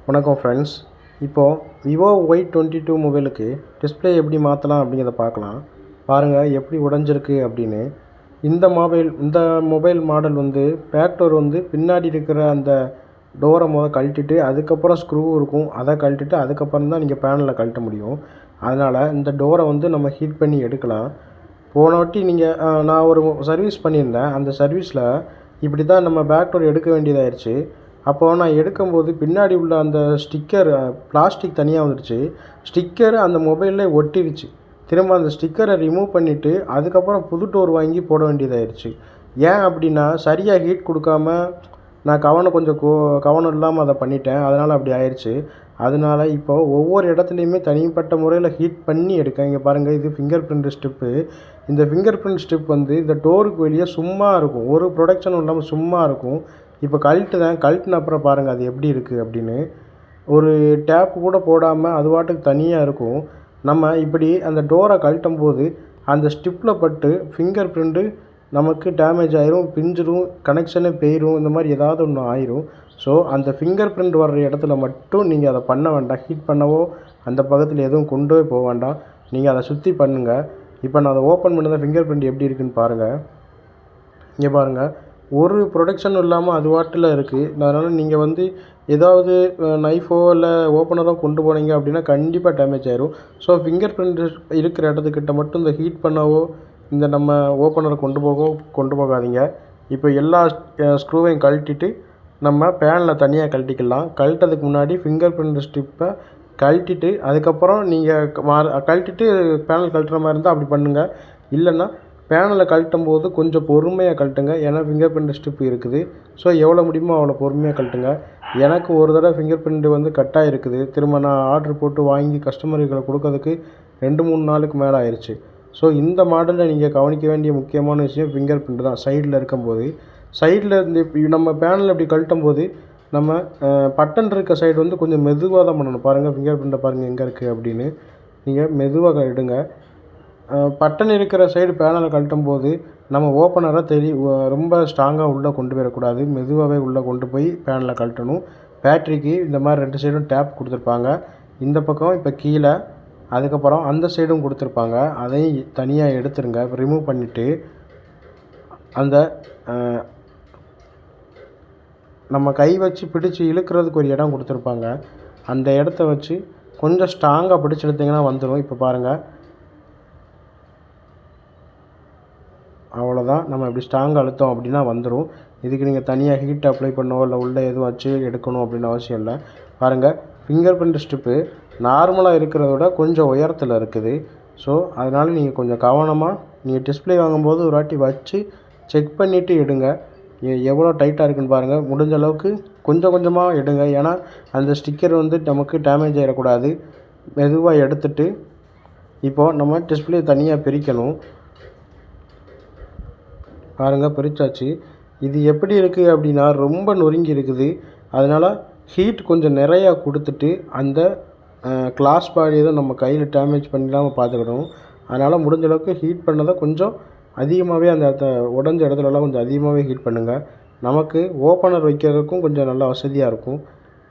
வணக்கம் ஃப்ரெண்ட்ஸ். இப்போது Vivo y22 மொபைலுக்கு டிஸ்பிளே எப்படி மாற்றலாம் அப்படிங்கிறத பார்க்கலாம். பாருங்கள் எப்படி உடைஞ்சிருக்கு அப்படின்னு. இந்த மொபைல் மாடல் பேக் டோர் பின்னாடி இருக்கிற அந்த டோரை கழட்டிட்டு அதுக்கப்புறம் ஸ்க்ரூ இருக்கும், அதை கழட்டிட்டு அதுக்கப்புறம் தான் நீங்கள் பேனலில் கழட்ட முடியும். அதனால் இந்த டோரை நம்ம ஹீட் பண்ணி எடுக்கலாம். போன வாட்டி நான் ஒரு சர்வீஸ் பண்ணியிருந்தேன். அந்த சர்வீஸில் இப்படி தான் நம்ம பேக் டோர் எடுக்க வேண்டியதாகிடுச்சு. அப்போது நான் எடுக்கும்போது பின்னாடி உள்ள அந்த ஸ்டிக்கர் பிளாஸ்டிக் தனியாக வந்துடுச்சு. ஸ்டிக்கர் அந்த மொபைலில் ஒட்டிடுச்சு. திரும்ப அந்த ஸ்டிக்கரை ரிமூவ் பண்ணிவிட்டு அதுக்கப்புறம் புது டோர் வாங்கி போட வேண்டியதாகிடுச்சு. ஏன் அப்படின்னா சரியாக ஹீட் கொடுக்காம நான் கவனம் இல்லாமல் அதை பண்ணிட்டேன். அதனால் அப்படி ஆயிடுச்சு. அதனால் இப்போது ஒவ்வொரு இடத்துலையுமே தனிப்பட்ட முறையில் ஹீட் பண்ணி எடுக்க. இங்கே பாருங்கள், இது ஃபிங்கர் பிரிண்ட் ஸ்ட்ரிப்பு. இந்த ஃபிங்கர் பிரிண்ட் ஸ்ட்ரிப் இந்த டோருக்கு வெளியே சும்மா இருக்கும், ஒரு ப்ரொடக்ஷனும் இல்லாமல் சும்மா இருக்கும். இப்போ கழட்டின அப்புறம் பாருங்கள் அது எப்படி இருக்குது அப்படின்னு. ஒரு டேப் கூட போடாமல் அது பாட்டுக்கு தனியாக இருக்கும். நம்ம இப்படி அந்த டோரை கழட்டும் போது அந்த ஸ்ட்ரிப்பில் பட்டு ஃபிங்கர் பிரிண்ட்டு நமக்கு டேமேஜ் ஆயிரும், பிஞ்சிரும், கனெக்ஷனே போயிடும், இந்த மாதிரி ஏதாவது ஒன்று ஆயிரும். ஸோ அந்த ஃபிங்கர் பிரிண்ட் வர்ற இடத்துல மட்டும் நீங்கள் அதை பண்ண வேண்டாம். ஹீட் பண்ணவோ அந்த பக்கத்தில் எதுவும் கொண்டு போக வேண்டாம். நீங்கள் அதை சுற்றி பண்ணுங்கள். இப்போ நான் அதை ஓப்பன் பண்ணதான் ஃபிங்கர் பிரிண்ட் எப்படி இருக்குதுன்னு பாருங்கள். இங்கே பாருங்கள், ஒரு ப்ரொடக்ஷனும் இல்லாமல் அது வாட்டில் இருக்குது. அதனால் நீங்கள் ஏதாவது நைஃபோ இல்லை ஓப்பனரோ கொண்டு போனீங்க அப்படின்னா கண்டிப்பாக டேமேஜ் ஆயிரும். ஸோ ஃபிங்கர் பிரிண்ட் இருக்கிற இடத்துக்கிட்ட மட்டும் இந்த ஹீட் பண்ணவோ இந்த நம்ம ஓப்பனரை கொண்டு போகாதீங்க. இப்போ எல்லா ஸ்க்ரூவையும் கழட்டிட்டு நம்ம பேனலில் தனியாக கழட்டிக்கலாம். கழட்டதுக்கு முன்னாடி ஃபிங்கர் பிரிண்ட் ஸ்ட்ரிப்பை கழட்டிட்டு அதுக்கப்புறம் நீங்கள் கழட்டிட்டு பேனல் கழட்டுற மாதிரி இருந்தால் அப்படி பண்ணுங்கள். இல்லைன்னா பேனலில் கழட்டும் போது கொஞ்சம் பொறுமையாக கழட்டுங்க. ஏன்னா ஃபிங்கர் பிரிண்ட் ஸ்ட்ரிப் இருக்குது. ஸோ எவ்வளோ முடியுமோ அவ்வளோ பொறுமையாக கழட்டுங்க. எனக்கு ஒரு தடவை ஃபிங்கர் பிரிண்ட் கட்டாக இருக்குது. திரும்ப நான் ஆர்டர் போட்டு வாங்கி கஸ்டமர்களை கொடுக்கறதுக்கு 2-3 நாளுக்கு மேலே ஆயிடுச்சு. ஸோ இந்த மாடலில் நீங்கள் கவனிக்க வேண்டிய முக்கியமான விஷயம் ஃபிங்கர் பிரிண்ட் தான். சைடில் இருக்கும்போது நம்ம பேனலில் இப்படி கழட்டும் போது நம்ம பட்டன் இருக்க சைடு கொஞ்சம் மெதுவாக தான் பண்ணணும். பாருங்கள், ஃபிங்கர் பிரிண்ட்டை பாருங்கள் எங்கே இருக்குது அப்படின்னு. நீங்கள் மெதுவாக எடுங்க. பட்டன் இருக்கிற சைடு பேனலை கழட்டும் போது நம்ம ஓப்பனரை ரொம்ப ஸ்ட்ராங்காக உள்ளே கொண்டு போயிடக்கூடாது. மெதுவாகவே உள்ளே கொண்டு போய் பேனலில் கழட்டணும். பேட்ரிக்கு இந்த மாதிரி 2 சைடும் டேப் கொடுத்துருப்பாங்க. இந்த பக்கம் இப்போ கீழே, அதுக்கப்புறம் அந்த சைடும் கொடுத்துருப்பாங்க. அதையும் தனியாக எடுத்துருங்க. ரிமூவ் பண்ணிவிட்டு அந்த நம்ம கை வச்சு பிடிச்சி இழுக்கிறதுக்கு ஒரு இடம் கொடுத்துருப்பாங்க. அந்த இடத்த வச்சு கொஞ்சம் ஸ்ட்ராங்காக பிடிச்சி எடுத்திங்கன்னா வந்துடும். இப்போ பாருங்கள், அவ்வளோதான். நம்ம இப்படி ஸ்ட்ராங்காக அழுத்தோம் அப்படின்னா வந்துடும். இதுக்கு நீங்கள் தனியாக ஹீட் அப்ளை பண்ணவோ இல்லை உள்ளே எதுவும் வச்சு எடுக்கணும் அப்படின்னு அவசியம் இல்லை. பாருங்கள், ஃபிங்கர் பிரிண்ட் ஸ்ட்ரிப்பு நார்மலாக இருக்கிறத விட கொஞ்சம் உயரத்தில் இருக்குது. ஸோ அதனால் நீங்கள் கொஞ்சம் கவனமாக நீங்கள் டிஸ்பிளே வாங்கும்போது ஒரு வாட்டி வச்சு செக் பண்ணிவிட்டு எடுங்க. எவ்வளோ டைட்டாக இருக்குதுன்னு பாருங்கள். முடிஞ்ச அளவுக்கு கொஞ்சம் கொஞ்சமாக எடுங்க. ஏன்னா அந்த ஸ்டிக்கர் நமக்கு டேமேஜ் ஆகிடக்கூடாது. மெதுவாக எடுத்துட்டு இப்போது நம்ம டிஸ்பிளே தனியாக பிரிக்கணும். பாருங்கள், பிரித்தாச்சு. இது எப்படி இருக்குது அப்படின்னா ரொம்ப நொறுங்கி இருக்குது. அதனால் ஹீட் கொஞ்சம் நிறையா கொடுத்துட்டு அந்த கிளாஸ் பாடி எதுவும் நம்ம கையில் டேமேஜ் பண்ணிடாமல் பார்த்துக்கணும். அதனால் முடிஞ்ச அளவுக்கு ஹீட் பண்ணதை கொஞ்சம் அதிகமாகவே அந்த உடஞ்ச இடத்துலலாம் கொஞ்சம் அதிகமாகவே ஹீட் பண்ணுங்கள். நமக்கு ஓப்பனர் வைக்கிறதுக்கும் கொஞ்சம் நல்லா வசதியாக இருக்கும்.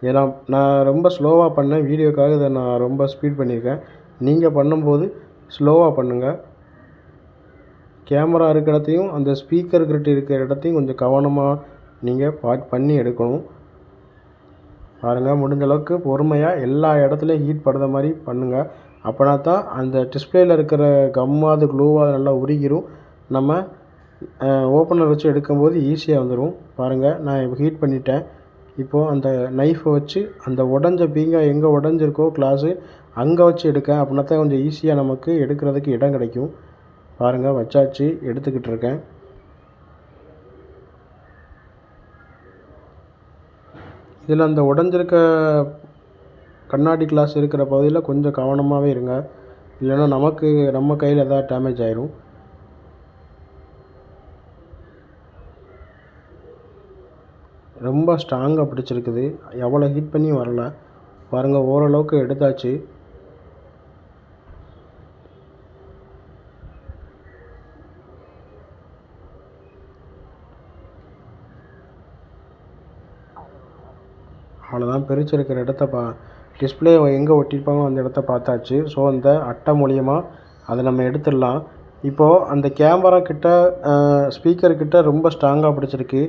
ஏன்னா நான் ரொம்ப ஸ்லோவாக பண்ணேன் வீடியோக்காக. இதை நான் ரொம்ப ஸ்பீட் பண்ணியிருக்கேன். நீங்கள் பண்ணும்போது ஸ்லோவாக பண்ணுங்கள். கேமரா இருக்கிற இடத்தையும் அந்த ஸ்பீக்கர் கிட்ட இருக்கிற இடத்தையும் கொஞ்சம் கவனமாக நீங்கள் பண்ணி எடுக்கணும். பாருங்கள், முடிஞ்ச அளவுக்கு பொறுமையாக எல்லா இடத்துலையும் ஹீட் படுற மாதிரி பண்ணுங்கள். அப்படின்னா தான் அந்த டிஸ்பிளேயில் இருக்கிற கம்மாவது க்ளூவாக நல்லா உருகிரும். நம்ம ஓப்பனர் வச்சு எடுக்கும்போது ஈஸியாக வந்துடும். பாருங்கள், நான் இப்போ ஹீட் பண்ணிட்டேன். இப்போது அந்த நைஃபை வச்சு அந்த உடஞ்ச பீங்காய் எங்கே உடஞ்சிருக்கோ கிளாஸு அங்கே வச்சு எடுக்க. அப்படின்னா தான் கொஞ்சம் ஈஸியாக நமக்கு எடுக்கிறதுக்கு இடம் கிடைக்கும். பாருங்கள், வச்சாச்சு, எடுத்துக்கிட்டு இருக்கேன். இதில் அந்த உடஞ்சிருக்க கண்ணாடி கிளாஸ் இருக்கிற பகுதியில் கொஞ்சம் கவனமாகவே இருங்க. இல்லைன்னா நம்ம கையில் எதாவது டேமேஜ் ஆயிரும். ரொம்ப ஸ்ட்ராங்காக பிடிச்சிருக்குது. எவ்வளோ ஹீட் பண்ணியும் வரல. பாருங்கள், ஓரளவுக்கு எடுத்தாச்சு. அவ்வளோதான், பிரிச்சிருக்கிற இடத்த டிஸ்பிளே எங்கே ஒட்டியிருப்பாங்களோ அந்த இடத்த பார்த்தாச்சு. ஸோ அந்த அட்டை மூலியமாக அதை நம்ம எடுத்துடலாம். இப்போது அந்த கேமரா கிட்ட ஸ்பீக்கர் கிட்ட ரொம்ப ஸ்ட்ராங்காக பிடிச்சிருக்கு.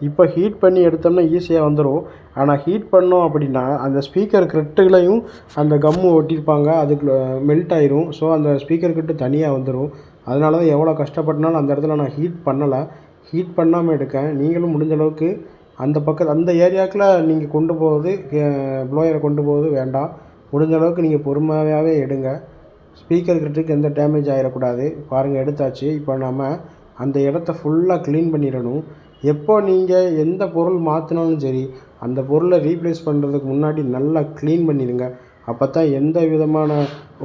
இப்போ ஹீட் பண்ணி எடுத்தோம்னா ஈஸியாக வந்துடும். ஆனால் ஹீட் பண்ணோம் அப்படின்னா அந்த ஸ்பீக்கர் கிரிட்டுகளையும் அந்த கம்மு ஒட்டியிருப்பாங்க, அதுக்கு மெல்ட் ஆயிரும். ஸோ அந்த ஸ்பீக்கர் கிட்ட தனியாக வந்துடும். அதனால தான் எவ்வளோ கஷ்டப்பட்டனாலும் அந்த இடத்துல நான் ஹீட் பண்ணலை, ஹீட் பண்ணாமல் எடுக்கேன். நீங்களும் முடிஞ்ச அளவுக்கு அந்த ஏரியாவுக்குள்ள நீங்கள் கொண்டு போவது ப்ளோயரை கொண்டு போவது வேண்டாம். முடிஞ்ச அளவுக்கு நீங்கள் பொறுமையாகவே எடுங்க. ஸ்பீக்கர் கிட்டக்கு எந்த டேமேஜ் ஆகிடக்கூடாது. பாருங்கள், எடுத்தாச்சு. இப்போ நம்ம அந்த இடத்த ஃபுல்லாக க்ளீன் பண்ணிடணும். எப்போ நீங்கள் எந்த பொருள் மாற்றினாலும் சரி, அந்த பொருளை ரீப்ளேஸ் பண்ணுறதுக்கு முன்னாடி நல்லா க்ளீன் பண்ணிடுங்க. அப்போ தான் எந்த விதமான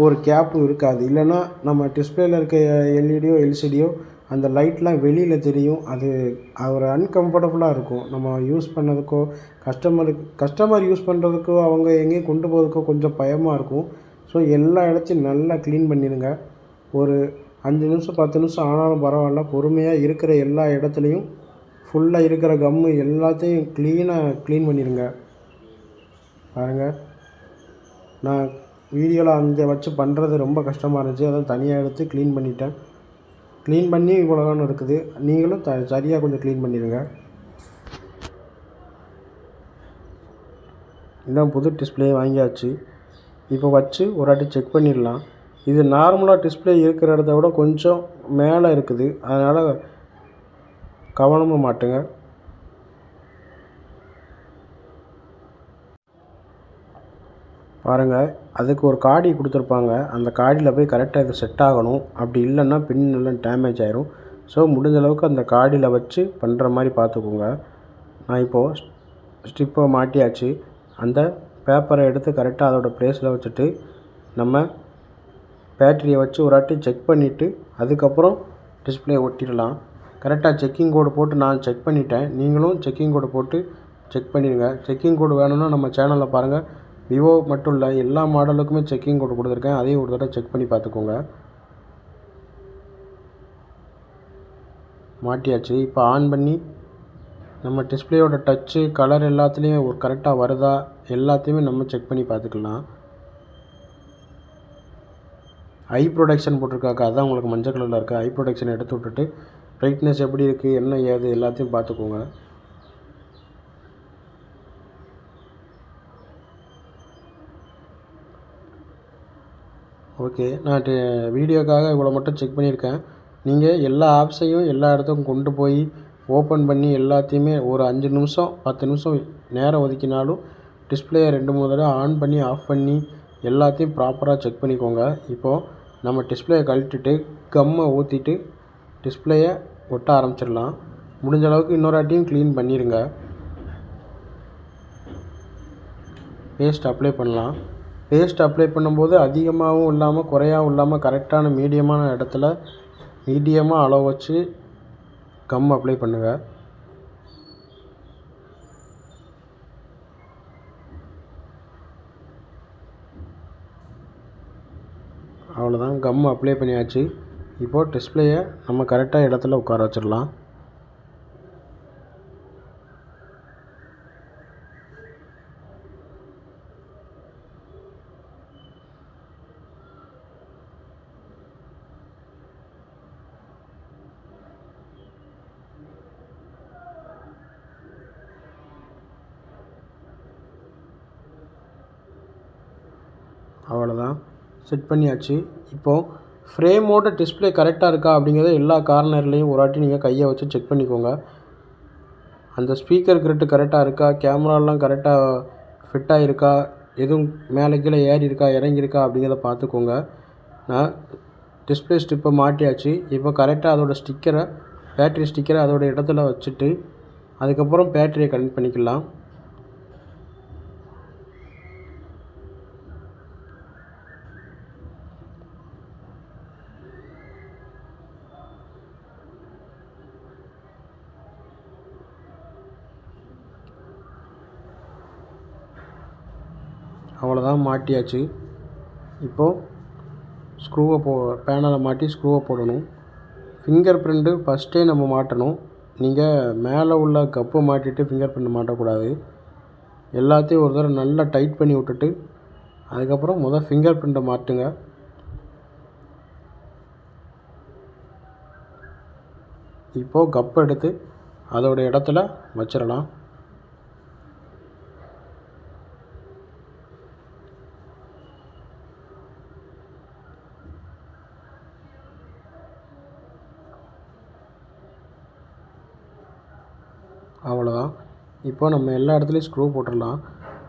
ஒரு கேப்பும் இருக்காது. இல்லைன்னா நம்ம டிஸ்பிளேயில் இருக்க எல்இடியோ எல்சிடியோ அந்த லைட்லாம் வெளியில் தெரியும். அது ஒரு அன்கம்ஃபர்டபுளாக இருக்கும். நம்ம யூஸ் பண்ணதுக்கோ கஸ்டமர் யூஸ் பண்ணுறதுக்கோ அவங்க எங்கேயும் கொண்டு போகிறதுக்கோ கொஞ்சம் பயமாக இருக்கும். ஸோ எல்லா இடத்தையும் நல்லா க்ளீன் பண்ணிடுங்க. ஒரு 5 நிமிஷம் 10 நிமிஷம் ஆனாலும் பரவாயில்ல, பொறுமையாக இருக்கிற எல்லா இடத்துலையும் ஃபுல்லாக இருக்கிற கம்மு எல்லாத்தையும் க்ளீன் பண்ணிடுங்க. பாருங்கள், நான் வீடியோவில் அங்கே வச்சு பண்ணுறது ரொம்ப கஷ்டமாக இருந்துச்சு. அதான் தனியாக எடுத்து க்ளீன் பண்ணிட்டேன். க்ளீன் பண்ணி இவ்வளோதான் இருக்குது. நீங்களும் சரியாக கொஞ்சம் க்ளீன் பண்ணிடுங்க. இதான் புது டிஸ்பிளே வாங்கியாச்சு. இப்போ வச்சு ஒரு வாட்டி செக் பண்ணிடலாம். இது நார்மலாக டிஸ்பிளே இருக்கிற இடத்த விட கொஞ்சம் மேலே இருக்குது. அதனால் கவனமாக மாட்டுங்க. பாருங்கள், அதுக்கு ஒரு காடி கொடுத்துருப்பாங்க. அந்த காடியில் போய் கரெக்டாக இது செட் ஆகணும். அப்படி இல்லைன்னா பின் எல்லாம் டேமேஜ் ஆயிரும். ஸோ முடிஞ்ச அளவுக்கு அந்த காடியில் வச்சு பண்ணுற மாதிரி பார்த்துக்கோங்க. நான் இப்போது ஸ்ட்ரிப்பை மாட்டியாச்சு. அந்த பேப்பரை எடுத்து கரெக்டாக அதோடய ப்ளேஸில் வச்சுட்டு நம்ம பேட்டரியை வச்சு ஒரு வாட்டி செக் பண்ணிவிட்டு அதுக்கப்புறம் டிஸ்பிளே ஒட்டிடலாம். கரெக்டாக செக்கிங் கோடு போட்டு நான் செக் பண்ணிட்டேன். நீங்களும் செக்கிங் கோடு போட்டு செக் பண்ணிடுங்க. செக்கிங் கோடு வேணும்னா நம்ம சேனலில் பாருங்கள். விவோ மட்டும் இல்லை, எல்லா மாடலுக்குமே செக்கிங் கோடு கொடுத்துருக்கேன். அதையும் ஒரு தடவை செக் பண்ணி பார்த்துக்கோங்க. மாட்டியாச்சு. இப்போ ஆன் பண்ணி நம்ம டிஸ்பிளேயோட டச்சு கலர் எல்லாத்துலேயும் ஒரு கரெக்டாக வருதா எல்லாத்தையுமே நம்ம செக் பண்ணி பார்த்துக்கலாம். ஐ ப்ரொடக்ஷன் போட்டிருக்காக்கா, அதுதான் உங்களுக்கு மஞ்சள் கலரில் இருக்குது. ஐ ப்ரொடக்ஷன் எடுத்து விட்டுட்டு பிரைட்னஸ் எப்படி இருக்குது, என்ன ஏது எல்லாத்தையும் பார்த்துக்கோங்க. ஓகே, நான் வீடியோக்காக இவ்வளோ மட்டும் செக் பண்ணியிருக்கேன். நீங்கள் எல்லா ஆப்ஸையும் எல்லா இடத்துக்கும் கொண்டு போய் ஓப்பன் பண்ணி எல்லாத்தையுமே ஒரு 5 நிமிஷம் 10 நிமிஷம் நேரம் ஒதுக்கினாலும் டிஸ்பிளேயை 2-3 தடவை ஆன் பண்ணி ஆஃப் பண்ணி எல்லாத்தையும் ப்ராப்பராக செக் பண்ணிக்கோங்க. இப்போது நம்ம டிஸ்பிளேயை கழட்டிட்டு கம்மை ஊற்றிட்டு டிஸ்பிளேயை ஒட்ட ஆரம்பிச்சிடலாம். முடிஞ்ச அளவுக்கு இன்னொரு வாட்டியும் க்ளீன் பண்ணிடுங்க. பேஸ்ட் அப்ளை பண்ணலாம். பேஸ்ட் அப்ளை பண்ணும்போது அதிகமாகவும் இல்லாமல் குறையாகவும் இல்லாமல் கரெக்டான மீடியமான இடத்துல மீடியமாக அளவு வச்சு கம் அப்ளை பண்ணுங்கள். அவ்வளோதான், கம் அப்ளை பண்ணியாச்சு. இப்போது டிஸ்பிளேயை நம்ம கரெக்டாக இடத்துல உட்கார வச்சிடலாம். அவ்வளோதான், செட் பண்ணியாச்சு. இப்போது ஃப்ரேமோட டிஸ்பிளே கரெக்டாக இருக்கா அப்படிங்கிறத எல்லா கார்னர்லேயும் ஒரு வாட்டி நீங்கள் கையை வச்சு செக் பண்ணிக்கோங்க. அந்த ஸ்பீக்கர் கிரிட்டு கரெக்டாக இருக்கா, கேமராலாம் கரெக்டாக ஃபிட்டாக இருக்கா, எதுவும் மேலே கீழே ஏறி இருக்கா இறங்கியிருக்கா அப்படிங்கிறத பார்த்துக்கோங்க. நான் டிஸ்பிளே ஸ்ட்ரிப்பை மாட்டியாச்சு. இப்போ கரெக்டாக அதோடய ஸ்டிக்கரை பேட்ரி ஸ்டிக்கரை அதோடய இடத்துல வச்சுட்டு அதுக்கப்புறம் பேட்டரியை கனெக்ட் பண்ணிக்கலாம். அவ்வளோதான், மாட்டியாச்சு. இப்போது பேனலை மாட்டி ஸ்க்ரூவை போடணும். ஃபிங்கர் பிரிண்ட்டு ஃபஸ்ட்டே நம்ம மாட்டணும். நீங்கள் மேலே உள்ள கப்பை மாட்டிட்டு ஃபிங்கர் பிரிண்ட் மாட்டக்கூடாது. எல்லாத்தையும் ஒரு தடவை நல்லா டைட் பண்ணி விட்டுட்டு அதுக்கப்புறம் ஃபிங்கர் பிரிண்ட்டை மாட்டுங்க. இப்போது கப் எடுத்து அதோடய இடத்துல வச்சிடலாம். அவ்வளோதான். இப்போ நம்ம எல்லா இடத்துலையும் ஸ்க்ரூ போட்டுடலாம்.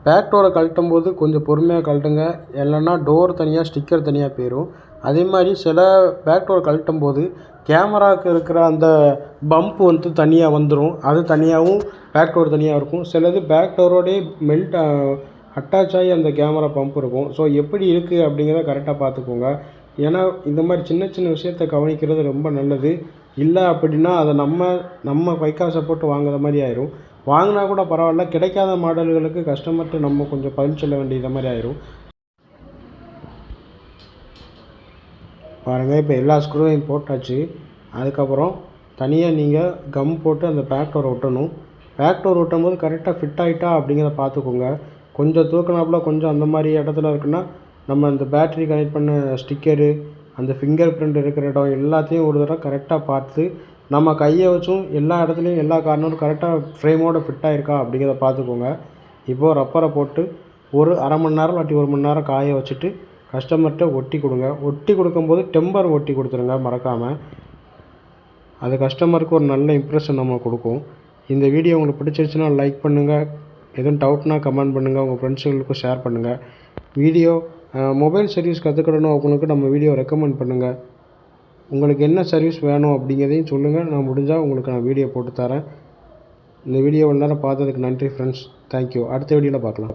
பேக் டோரை கழட்டும் போது கொஞ்சம் பொறுமையாக கழட்டுங்க, இல்லைன்னா டோர் தனியாக ஸ்டிக்கர் தனியாக போயிடும். அதே மாதிரி சில பேக் டோர் கழட்டும் போது கேமராவுக்கு இருக்கிற அந்த பம்ப் தனியாக வந்துடும். அது தனியாகவும் பேக் டோர் தனியாக இருக்கும். சிலது பேக் டோரோடே அட்டாச் ஆகி அந்த கேமரா பம்ப் இருக்கும். ஸோ எப்படி இருக்குது அப்படிங்கிறத கரெக்டாக பார்த்துக்கோங்க. ஏன்னா இந்த மாதிரி சின்ன சின்ன விஷயத்தை கவனிக்கிறது ரொம்ப நல்லது. இல்லை அப்படின்னா அதை நம்ம கை காசை போட்டு வாங்குற மாதிரி ஆயிரும். வாங்கினா கூட பரவாயில்ல, கிடைக்காத மாடல்களுக்கு கஸ்டமர்கிட்ட நம்ம கொஞ்சம் பதில் சொல்ல வேண்டியது மாதிரி ஆயிரும். பாருங்கள், இப்போ எல்லா ஸ்க்ரூவையும் போட்டாச்சு. அதுக்கப்புறம் தனியாக நீங்கள் கம் போட்டு அந்த பேக் டோரை ஒட்டணும். பேக் டோர் ஒட்டும் போது கரெக்டாக ஃபிட் ஆகிட்டா அப்படிங்கிறத பார்த்துக்கோங்க. கொஞ்சம் தூக்கினாப்புல கொஞ்சம் அந்த மாதிரி இடத்துல இருக்குன்னா நம்ம அந்த பேட்ரி கனெக்ட் பண்ண ஸ்டிக்கரு, அந்த ஃபிங்கர் பிரிண்ட் இருக்கிற இடம் எல்லாத்தையும் ஒரு தடவை கரெக்டாக பார்த்து நம்ம கையை வச்சும் எல்லா இடத்துலையும் எல்லா கார்னரும் கரெக்டாக ஃப்ரேமோடு ஃபிட் ஆகிருக்கா அப்படிங்கிறத பார்த்துக்கோங்க. இப்போது ரப்பரை போட்டு ஒரு அரை மணி நேரம் இல்லாட்டி 1 மணி நேரம் காய வச்சுட்டு கஸ்டமர்கிட்ட ஒட்டி கொடுங்க. ஒட்டி கொடுக்கும்போது டெம்பர் ஒட்டி கொடுத்துருங்க மறக்காமல். அது கஸ்டமருக்கு ஒரு நல்ல இம்ப்ரெஷன் நம்ம கொடுக்கும். இந்த வீடியோ உங்களுக்கு பிடிச்சிருச்சுன்னா லைக் பண்ணுங்கள். எதுவும் டவுட்னா கமெண்ட் பண்ணுங்கள். உங்கள் ஃப்ரெண்ட்ஸுங்களுக்கும் ஷேர் பண்ணுங்கள். மொபைல் சர்வீஸ் கற்றுக்கிடணும் அவங்களுக்கு நம்ம வீடியோ ரெக்கமெண்ட் பண்ணுங்கள். உங்களுக்கு என்ன சர்வீஸ் வேணும் அப்படிங்கிறதையும் சொல்லுங்கள். நான் முடிஞ்சால் உங்களுக்கு நான் வீடியோ போட்டு தரேன். இந்த வீடியோ நேரம் பார்த்ததுக்கு நன்றி ஃப்ரெண்ட்ஸ். தேங்க்யூ. அடுத்த வீடியோவில் பார்க்கலாம்.